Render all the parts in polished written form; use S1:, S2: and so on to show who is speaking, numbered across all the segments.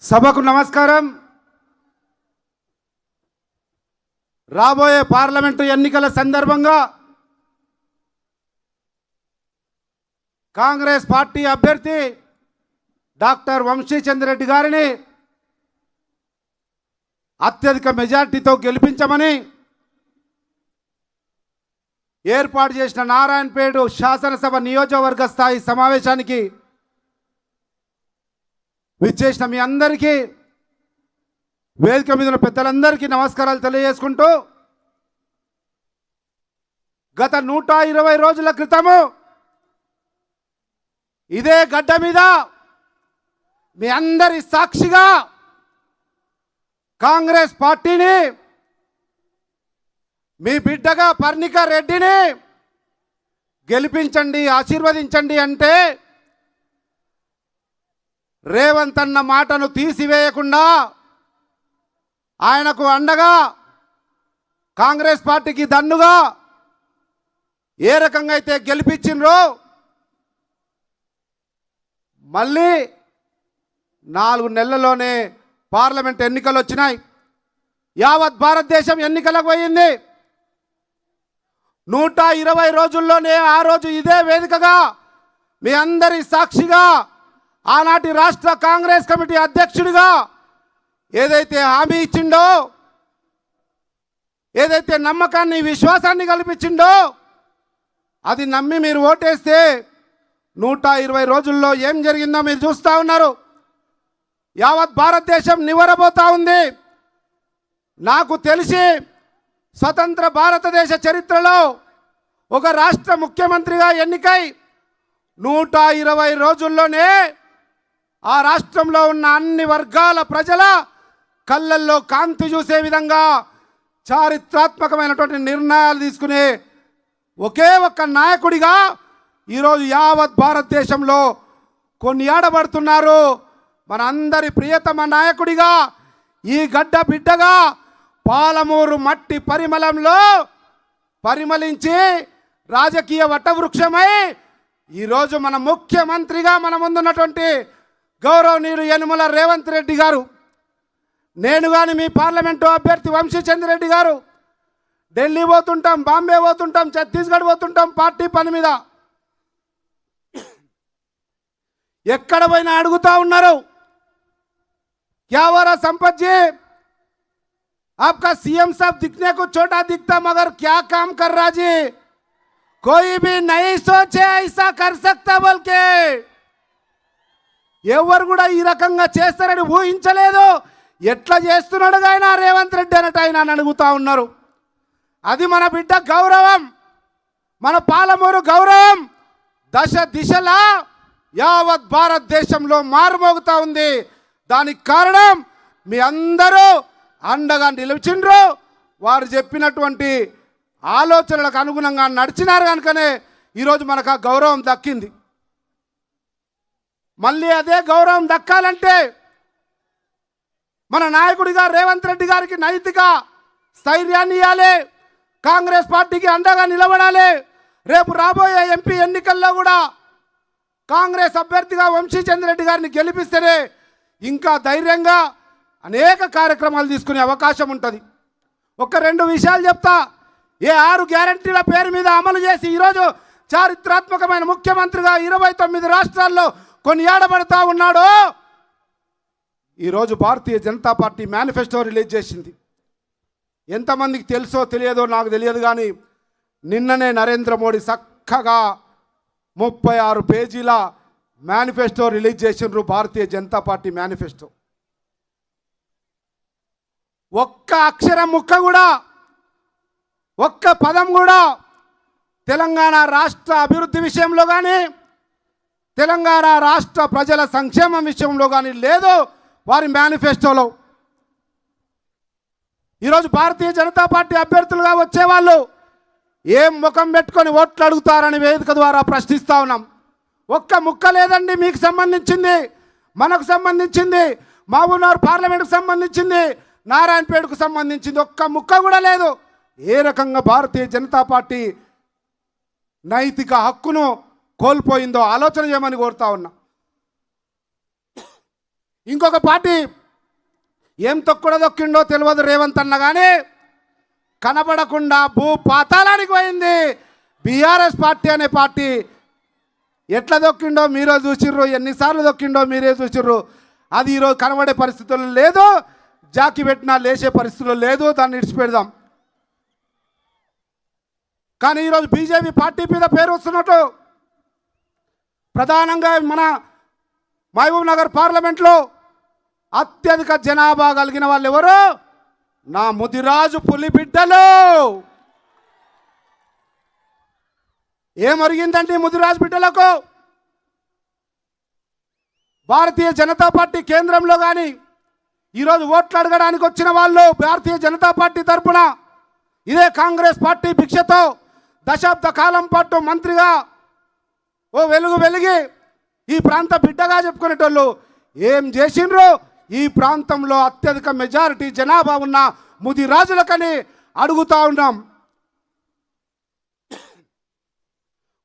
S1: సభకు నమస్కారం. రాబోయే పార్లమెంటు ఎన్నికల సందర్భంగా కాంగ్రెస్ పార్టీ అభ్యర్థి డాక్టర్ వంశీచంద్రెడ్డి గారిని అత్యధిక మెజార్టీతో గెలిపించమని ఏర్పాటు చేసిన నారాయణపేట శాసనసభ నియోజకవర్గ స్థాయి సమావేశానికి విచ్చేసిన మీ అందరికీ, వేదిక మీద ఉన్న పెద్దలందరికీ నమస్కారాలు తెలియజేసుకుంటూ, గత 120 రోజుల క్రితము ఇదే గడ్డ మీద మీ అందరి సాక్షిగా కాంగ్రెస్ పార్టీని, మీ బిడ్డగా పర్ణిక రెడ్డిని గెలిపించండి, ఆశీర్వదించండి అంటే రేవంత్ అన్న మాటను తీసివేయకుండా ఆయనకు అండగా, కాంగ్రెస్ పార్టీకి దన్నుగా ఏ రకంగా అయితే గెలిపించిండ్రో, మళ్ళీ 4 నెలల్లోనే పార్లమెంట్ ఎన్నికలు వచ్చినాయి. యావత్ భారతదేశం ఎన్నికలకు పోయింది. 120 రోజుల్లోనే ఆ రోజు ఇదే వేదికగా మీ అందరి సాక్షిగా ఆనాటి రాష్ట్ర కాంగ్రెస్ కమిటీ అధ్యక్షుడిగా ఏదైతే హామీ ఇచ్చిండో, ఏదైతే నమ్మకాన్ని, విశ్వాసాన్ని కల్పించిండో, అది నమ్మి మీరు ఓటేస్తే 120 రోజుల్లో ఏం జరిగిందో మీరు చూస్తూ ఉన్నారు. యావత్ భారతదేశం నివరబోతా ఉంది. నాకు తెలిసి స్వతంత్ర భారతదేశ చరిత్రలో ఒక రాష్ట్ర ముఖ్యమంత్రిగా ఎన్నికై 120 రోజుల్లోనే ఆ రాష్ట్రంలో ఉన్న అన్ని వర్గాల ప్రజల కళ్ళల్లో కాంతి చూసే విధంగా చారిత్రాత్మకమైనటువంటి నిర్ణయాలు తీసుకునే ఒకే ఒక్క నాయకుడిగా ఈరోజు యావత్ భారతదేశంలో కొనియాడబడుతున్నారు. మన అందరి ప్రియతమ నాయకుడిగా, ఈ గడ్డ బిడ్డగా, పాలమూరు మట్టి పరిమళంలో పరిమళించి రాజకీయ వటవృక్షమై ఈరోజు మన ముఖ్యమంత్రిగా మన ముందున్నటువంటి గౌరవనీయులు యనుమల రేవంత్ రెడ్డి గారు, నేను కానీ మీ పార్లమెంటు అభ్యర్థి వంశీచంద్రెడ్డి గారు ఢిల్లీ పోతుంటాం, బాంబే పోతుంటాం, ఛత్తీస్గఢ్ పోతుంటాం పార్టీ పని మీద. ఎక్కడ పోయినా అడుగుతా ఉన్నారు, क्या हो रहा संपत जी, आपका सीएम साहब दिखने को छोटा दिखता मगर क्या काम कर रहा जी, कोई भी नहीं सोचे ऐसा कर सकता बोल के. ఎవరు కూడా ఈ రకంగా చేస్తారని ఊహించలేదు. ఎట్లా చేస్తున్నాడు ఆయన రేవంత్ రెడ్డి అన్నట్టు ఆయన అడుగుతా ఉన్నారు. అది మన బిడ్డ గౌరవం, మన పాలమూరు గౌరవం దశ దిశలా యావత్ భారతదేశంలో మారుమోగుతా ఉంది. దానికి కారణం మీ అందరూ అండగా నిలిచిండ్రు. వారు చెప్పినటువంటి ఆలోచనలకు అనుగుణంగా నడిచినారు కనుకనే ఈరోజు మనకు ఆ గౌరవం దక్కింది. మళ్ళీ అదే గౌరవం దక్కాలంటే మన నాయకుడిగా రేవంత్ రెడ్డి గారికి నైతిక స్థైర్యాన్ని ఇవ్వాలి, కాంగ్రెస్ పార్టీకి అండగా నిలబడాలి. రేపు రాబోయే ఎంపీ ఎన్నికల్లో కూడా కాంగ్రెస్ అభ్యర్థిగా వంశీచంద్రెడ్డి గారిని గెలిపిస్తేనే ఇంకా ధైర్యంగా అనేక కార్యక్రమాలు తీసుకునే అవకాశం ఉంటుంది. ఒక 2 విషయాలు చెప్తా. ఏ 6 గ్యారంటీల పేరు మీద అమలు చేసి ఈరోజు చారిత్రాత్మకమైన ముఖ్యమంత్రిగా 29 రాష్ట్రాల్లో కొనియాడబడతా ఉన్నాడో, ఈరోజు Bharatiya Janata party manifesto release చేసింది. ఎంతమందికి తెలుసో తెలియదో నాకు తెలియదు, కానీ నిన్ననే నరేంద్ర మోడీ చక్కగా 36 పేజీల మేనిఫెస్టో రిలీజ్ చేసిండ్రు. భారతీయ జనతా పార్టీ మేనిఫెస్టో ఒక్క అక్షరం ముక్క కూడా, ఒక్క పదం కూడా తెలంగాణ రాష్ట్ర అభివృద్ధి విషయంలో కానీ, తెలంగాణ రాష్ట్ర ప్రజల సంక్షేమం విషయంలో కానీ లేదు వారి మేనిఫెస్టోలో. ఈరోజు భారతీయ జనతా పార్టీ అభ్యర్థులుగా వచ్చేవాళ్ళు ఏం ముఖం పెట్టుకొని ఓట్లు అడుగుతారని వేదిక ద్వారా ప్రశ్నిస్తూ ఉన్నాం. ఒక్క ముక్క లేదండి మీకు సంబంధించింది, మనకు సంబంధించింది, మహబూబ్నగర్ పార్లమెంట్కు సంబంధించింది, నారాయణపేటకు సంబంధించింది, ఒక్క ముక్క కూడా లేదు. ఏ రకంగా భారతీయ జనతా పార్టీ నైతిక హక్కును కోల్పోయిందో ఆలోచన చేయమని కోరుతా ఉన్నా. ఇంకొక పార్టీ ఏం తొక్కిండో తెలియదు రేవంత్ అన్న కానీ కనబడకుండా భూ పాతాళానికి పోయింది బీఆర్ఎస్ పార్టీ అనే పార్టీ. ఎట్లా దొక్కిండో మీరే చూసిర్రు, ఎన్నిసార్లు దొక్కిండో మీరే చూసిర్రు. అది ఈరోజు కనబడే పరిస్థితుల్లో లేదు, జాకి పెట్టినా లేచే పరిస్థితుల్లో లేదు, దాన్ని ఇడిచిపెడదాం. కానీ ఈరోజు బీజేపీ పార్టీ మీద పేరు వస్తున్నట్టు ప్రధానంగా మన మహబూబ్ నగర్ పార్లమెంట్లో అత్యధిక జనాభా కలిగిన వాళ్ళు ఎవరు? నా ముదిరాజు పులి బిడ్డలు. ఏమరిగిందండి ముదిరాజు బిడ్డలకు? భారతీయ జనతా పార్టీ కేంద్రంలో కానీ ఈరోజు ఓట్లు అడగడానికి వచ్చిన వాళ్ళు భారతీయ జనతా పార్టీ తరఫున ఇదే కాంగ్రెస్ పార్టీ భిక్షతో దశాబ్ద కాలం పాటు మంత్రిగా ఓ వెలిగి ఈ ప్రాంత బిడ్డగా చెప్పుకునేటోళ్ళు ఏం చేసిండ్రు? ఈ ప్రాంతంలో అత్యధిక మెజారిటీ జనాభా ఉన్న ముదిరాజులకని అడుగుతా ఉన్నాం.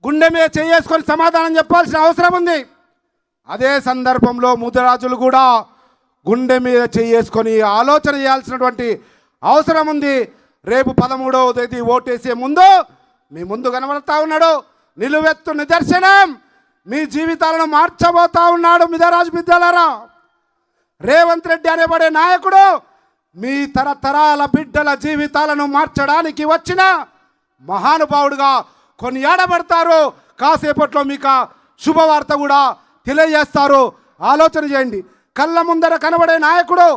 S1: గుండె మీద చేసుకొని సమాధానం చెప్పాల్సిన అవసరం ఉంది. అదే సందర్భంలో ముదిరాజులు కూడా గుండె మీద చేసుకొని ఆలోచన చేయాల్సినటువంటి అవసరం ఉంది. రేపు 13వ తేదీ ఓటేసే ముందు మీ ముందు కనబడతా ఉన్నాడు నిలువెత్తు నిదర్శనం. మీ జీవితాలను మార్చబోతా ఉన్నాడు మిదరాజు బిడ్డలారా. రేవంత్ రెడ్డి అనేబడే నాయకుడు మీ తరతరాల బిడ్డల జీవితాలను మార్చడానికి వచ్చిన మహానుభావుడుగా కొనియాడబడతారు. కాసేపట్లో మీకు శుభవార్త కూడా తెలియజేస్తారు. ఆలోచన చేయండి. కళ్ళ ముందర కనబడే నాయకుడు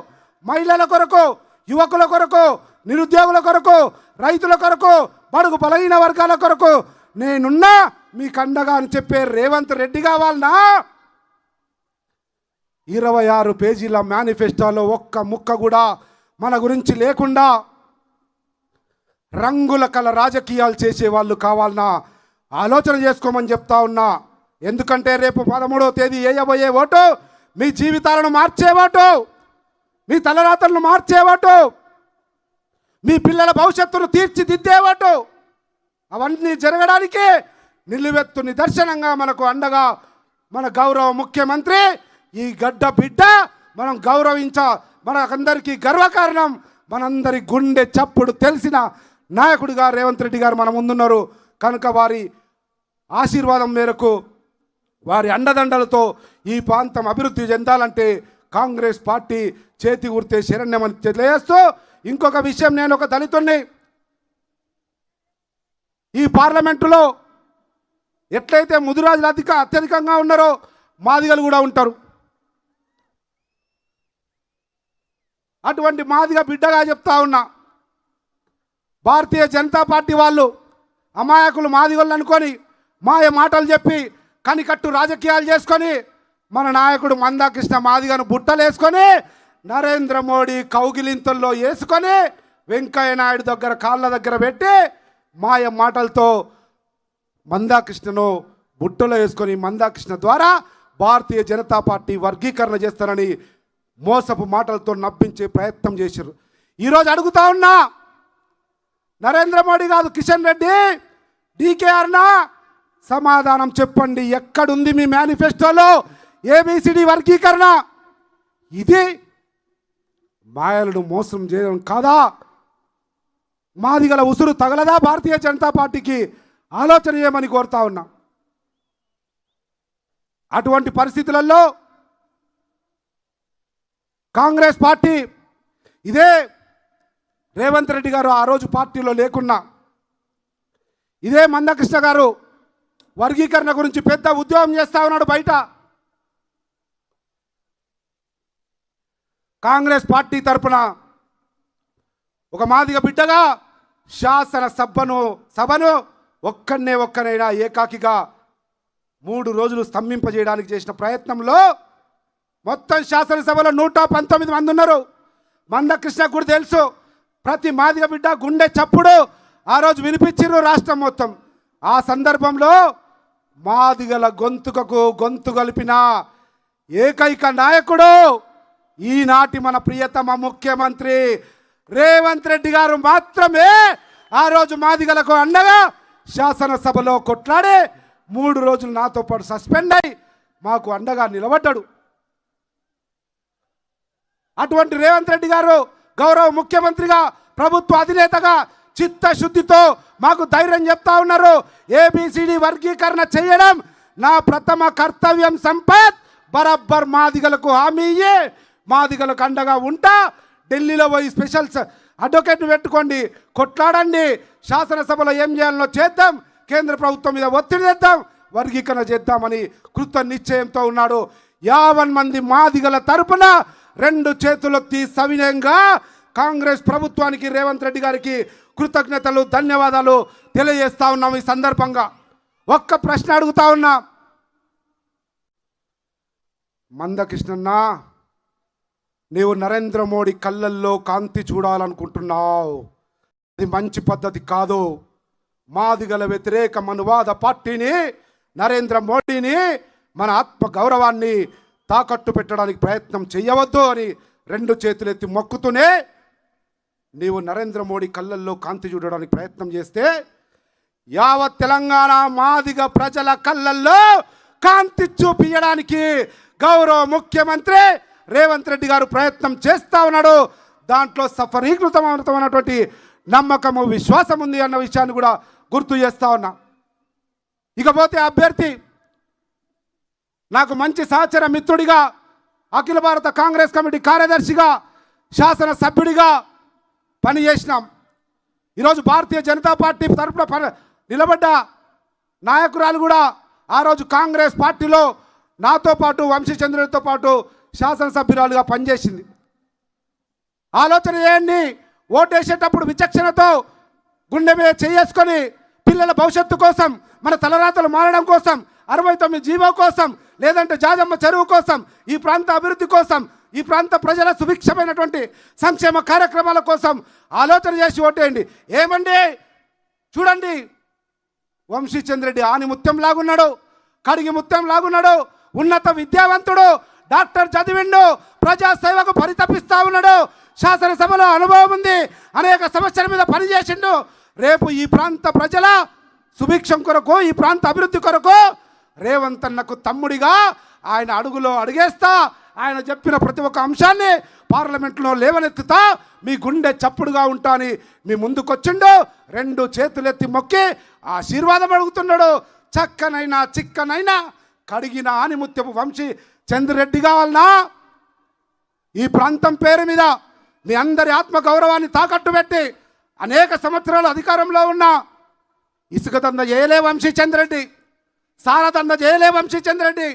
S1: మహిళల కొరకు, యువకుల కొరకు, నిరుద్యోగుల కొరకు, రైతుల కొరకు, బడుగు బలహీన వర్గాల కొరకు నేనున్నా మీకు అండగా అని చెప్పే రేవంత్ రెడ్డి కావాలనా? 26 పేజీల మేనిఫెస్టోలో ఒక్క ముక్క కూడా మన గురించి లేకుండా రంగుల కల రాజకీయాలు చేసే వాళ్ళు కావాలన్నా? ఆలోచన చేసుకోమని చెప్తా ఉన్నా. ఎందుకంటే రేపు 13వ తేదీ వేయబోయే ఓటు మీ జీవితాలను మార్చే ఓటు, మీ తలరాతలను మార్చే ఓటు, మీ పిల్లల భవిష్యత్తును తీర్చిదిద్దే ఓటు. అవన్నీ జరగడానికి నిలువెత్తు నిదర్శనంగా మనకు అండగా మన గౌరవ ముఖ్యమంత్రి ఈ గడ్డ బిడ్డ. మనం మనకందరికీ గర్వకారణం. మనందరి గుండె చప్పుడు తెలిసిన నాయకుడిగా రేవంత్ రెడ్డి గారు మన ముందున్నారు. కనుక వారి ఆశీర్వాదం మేరకు, వారి అండదండలతో ఈ ప్రాంతం అభివృద్ధి చెందాలంటే కాంగ్రెస్ పార్టీ చేతి గుర్తే శరణ్యమని తెలియజేస్తూ, ఇంకొక విషయం, నేను ఒక దళితుణ్ణి. ఈ పార్లమెంటులో ఎట్లయితే ముదిరాజులు అత్యధికంగా ఉన్నారో మాదిగలు కూడా ఉంటారు. అటువంటి మాదిగ బిడ్డగా చెప్తా ఉన్నా, భారతీయ జనతా పార్టీ వాళ్ళు అమాయకులు మాదిగోళ్ళు అనుకొని మాయ మాటలు చెప్పి కనికట్టు రాజకీయాలు చేసుకొని మన నాయకుడు మందాకృష్ణ మాదిగను బుట్టలేసుకొని నరేంద్ర మోడీ కౌగిలింతల్లో వేసుకొని వెంకయ్య నాయుడు దగ్గర కాళ్ళ దగ్గర పెట్టి మాయ మాటలతో మందాకృష్ణను బుట్టలో వేసుకొని మందాకృష్ణ ద్వారా భారతీయ జనతా పార్టీ వర్గీకరణ చేస్తారని మోసపు మాటలతో నవ్వించే ప్రయత్నం చేశారు. ఈరోజు అడుగుతా ఉన్నా, నరేంద్ర మోడీ కాదు, కిషన్ రెడ్డి, డీకేఆర్నా సమాధానం చెప్పండి. ఎక్కడుంది మీ మేనిఫెస్టోలో ఏబిసిడి వర్గీకరణ? ఇది మాయలను మోసం చేయడం కాదా? మాదిగల ఉసురు తగలదా భారతీయ జనతా పార్టీకి? ఆలోచన చేయమని కోరుతా ఉన్నా. అటువంటి పరిస్థితులలో కాంగ్రెస్ పార్టీ, ఇదే రేవంత్ రెడ్డి గారు ఆ రోజు పార్టీలో లేకున్నా, ఇదే మందకృష్ణ గారు వర్గీకరణ గురించి పెద్ద ఉద్యమం చేస్తా ఉన్నాడు బయట. కాంగ్రెస్ పార్టీ తరఫున ఒక మాదిగ బిడ్డగా శాసన సభను ఒక్కనైనా ఏకాకిగా 3 రోజులు స్తంభింపజేయడానికి చేసిన ప్రయత్నంలో మొత్తం శాసనసభలో 119 మంది ఉన్నారు. మందకృష్ణ కూడా తెలుసు, ప్రతి మాదిగ బిడ్డ గుండె చప్పుడు ఆ రోజు వినిపించిర్రు రాష్ట్రం మొత్తం. ఆ సందర్భంలో మాదిగల గొంతుకకు గొంతు కలిపిన ఏకైక నాయకుడు ఈనాటి మన ప్రియతమ ముఖ్యమంత్రి రేవంత్ రెడ్డి గారు మాత్రమే. ఆ రోజు మాదిగలకు అండగా శాసనసభలో కొట్లాడే 3 రోజులు నాతో పాటు సస్పెండ్ అయి మాకు అండగా నిలబడ్డాడు. అటువంటి రేవంత్ రెడ్డి గారు గౌరవ ముఖ్యమంత్రిగా ప్రభుత్వ అధినేతగా చిత్తశుద్ధితో మాకు ధైర్యం చెప్తా ఉన్నారు. ఏబిసిడి వర్గీకరణ చేయడం నా ప్రథమ కర్తవ్యం సంపత్. బరబ్బర్ మాదిగలకు హామీ ఇయ్యి, మాదిగలకు అండగా ఉంటా. ఢిల్లీలో పోయి స్పెషల్ అడ్వకేట్ పెట్టుకోండి, కొట్లాడండి. శాసనసభలో ఏం చేయాలో చేద్దాం, కేంద్ర ప్రభుత్వం మీద ఒత్తిడి తెద్దాం, వర్గీకరణ చేద్దామని కృత నిశ్చయంతో ఉన్నాడు. 50 మంది మాదిగల తరపున 2 చేతులెత్తి సవినయంగా కాంగ్రెస్ ప్రభుత్వానికి రేవంత్ రెడ్డి గారికి కృతజ్ఞతలు ధన్యవాదాలు తెలియజేస్తా ఉన్నాం. ఈ సందర్భంగా ఒక్క ప్రశ్న అడుగుతా ఉన్నా, మందకృష్ణన్న, నీవు నరేంద్ర మోడీ కళ్ళల్లో కాంతి చూడాలనుకుంటున్నావు, అది మంచి పద్ధతి కాదు. మాదిగల వ్యతిరేక మనువాద పార్టీని, నరేంద్ర మోడీని, మన ఆత్మ గౌరవాన్ని తాకట్టు పెట్టడానికి ప్రయత్నం చేయవద్దు అని 2 చేతులెత్తి మొక్కుతూనే నీవు నరేంద్ర మోడీ కళ్ళల్లో కాంతి చూడడానికి ప్రయత్నం చేస్తే యావత్ తెలంగాణ మాదిగ ప్రజల కళ్ళల్లో కాంతి చూపించడానికి గౌరవ ముఖ్యమంత్రి రేవంత్ రెడ్డి గారు ప్రయత్నం చేస్తా ఉన్నాడు. దాంట్లో సఫలీకృతమైనటువంటి నమ్మకము విశ్వాసం ఉంది అన్న విషయాన్ని కూడా గుర్తు చేస్తా ఉన్నా. ఇకపోతే అభ్యర్థి నాకు మంచి సహచర మిత్రుడిగా, అఖిల భారత కాంగ్రెస్ కమిటీ కార్యదర్శిగా, శాసన సభ్యుడిగా పనిచేసినాం. ఈరోజు భారతీయ జనతా పార్టీ తరఫున నిలబడ్డ నాయకురాలు కూడా ఆ రోజు కాంగ్రెస్ పార్టీలో నాతో పాటు వంశీచంద్రుడితో పాటు శాసనసభ్యురాలుగా పనిచేసింది. ఆలోచన చేయండి, ఓటేసేటప్పుడు విచక్షణతో గుండె మీద చేసుకొని పిల్లల భవిష్యత్తు కోసం, మన తలరాతలు మారడం కోసం, 69 జీవో కోసం, లేదంటే జాజమ్మ చెరువు కోసం, ఈ ప్రాంత అభివృద్ధి కోసం, ఈ ప్రాంత ప్రజల సుభిక్షమైనటువంటి సంక్షేమ కార్యక్రమాల కోసం ఆలోచన చేసి ఓటేయండి. ఏమండి చూడండి, వంశీచంద్రెడ్డి ఆని ముత్యం లాగున్నాడు, కడిగి ముత్యం లాగున్నాడు, ఉన్నత విద్యావంతుడు, డాక్టర్ చదివిండు, ప్రజాసేవకు పరితపిస్తా ఉన్నాడు, శాసనసభలో అనుభవం ఉంది, అనేక సమస్యల మీద పనిచేసిండు. రేపు ఈ ప్రాంత ప్రజల సుభిక్షం కొరకు, ఈ ప్రాంత అభివృద్ధి కొరకు రేవంత్ అన్నకు తమ్ముడిగా ఆయన అడుగులో అడుగేస్తా, ఆయన చెప్పిన ప్రతి ఒక్క అంశాన్ని పార్లమెంట్లో లేవనెత్తుతా, మీ గుండె చప్పుడుగా ఉంటా అని మీ ముందుకొచ్చిండు. 2 చేతులెత్తి మొక్కి ఆశీర్వాదం అడుగుతున్నాడు. చక్కనైనా చిక్కనైనా కడిగిన ఆనిముత్యపు వంశీ చంద్రెడ్డి కావాలనా? ఈ ప్రాంతం పేరు మీద మీ అందరి ఆత్మ గౌరవాన్ని తాకట్టు పెట్టి అనేక సంవత్సరాలు అధికారంలో ఉన్న ఇసుక దంద చేయలే వంశీచంద్రెడ్డి, సారా దంద చేయలే వంశీచంద్రెడ్డి,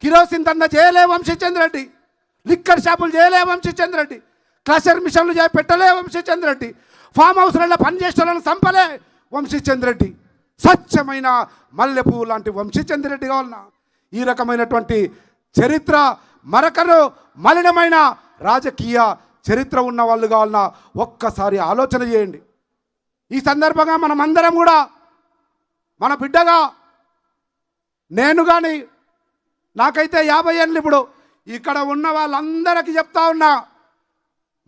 S1: కిరోసిన్ దంద చేయలే వంశీచంద్రెడ్డి, లిక్కర్ షాపులు చేయలే వంశీచంద్రెడ్డి, క్లషర్ మిషన్లు పెట్టలే వంశీచంద్రెడ్డి, ఫామ్ హౌస్లలో పనిచేసేవాళ్ళని చంపలే వంశీచంద్రెడ్డి. స్వచ్ఛమైన మల్లెపూ లాంటి వంశీచంద్రెడ్డి కావాలన్నా? ఈ రకమైనటువంటి చరిత్ర మరకరు మలినమైన రాజకీయ చరిత్ర ఉన్న వాళ్ళు కావాలన్నా? ఒక్కసారి ఆలోచన చేయండి. ఈ సందర్భంగా మనం అందరం కూడా మన బిడ్డగా, నేను కానీ నాకైతే 50 ఏళ్ళు, ఇప్పుడు ఇక్కడ ఉన్న వాళ్ళందరికీ చెప్తా ఉన్నా,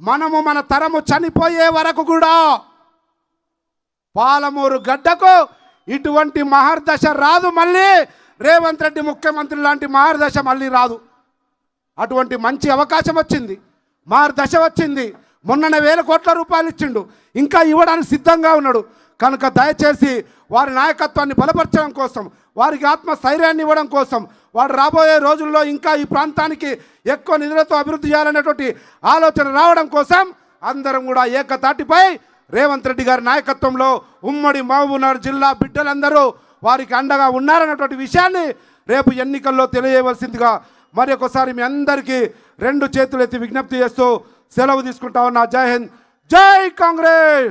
S1: మనము మన తరము చనిపోయే వరకు కూడా పాలమూరు గడ్డకు ఇటువంటి మహర్దశ రాదు. మళ్ళీ రేవంత్ రెడ్డి ముఖ్యమంత్రి లాంటి మహర్దశ మళ్ళీ రాదు. అటువంటి మంచి అవకాశం వచ్చింది, మహర్దశ వచ్చింది. మొన్ననే 1000 కోట్ల రూపాయలు ఇచ్చిండు, ఇంకా ఇవ్వడానికి సిద్ధంగా ఉన్నాడు. కనుక దయచేసి వారి నాయకత్వాన్ని బలపరచడం కోసం, వారికి ఆత్మస్థైర్యాన్ని ఇవ్వడం కోసం, వాడు రాబోయే రోజుల్లో ఇంకా ఈ ప్రాంతానికి ఎక్కువ నిధులతో అభివృద్ధి చేయాలనేటువంటి ఆలోచన రావడం కోసం అందరం కూడా ఏకతాటిపై రేవంత్ రెడ్డి గారి నాయకత్వంలో ఉమ్మడి మహబూబ్నగర్ జిల్లా బిడ్డలందరూ వారికి అండగా ఉన్నారన్నటువంటి విషయాన్ని రేపు ఎన్నికల్లో తెలియవలసిందిగా మరొకసారి మీ అందరికీ 2 చేతులెత్తి విజ్ఞప్తి చేస్తూ సెలవు తీసుకుంటా ఉన్నా. జై హింద్, జై కాంగ్రెస్.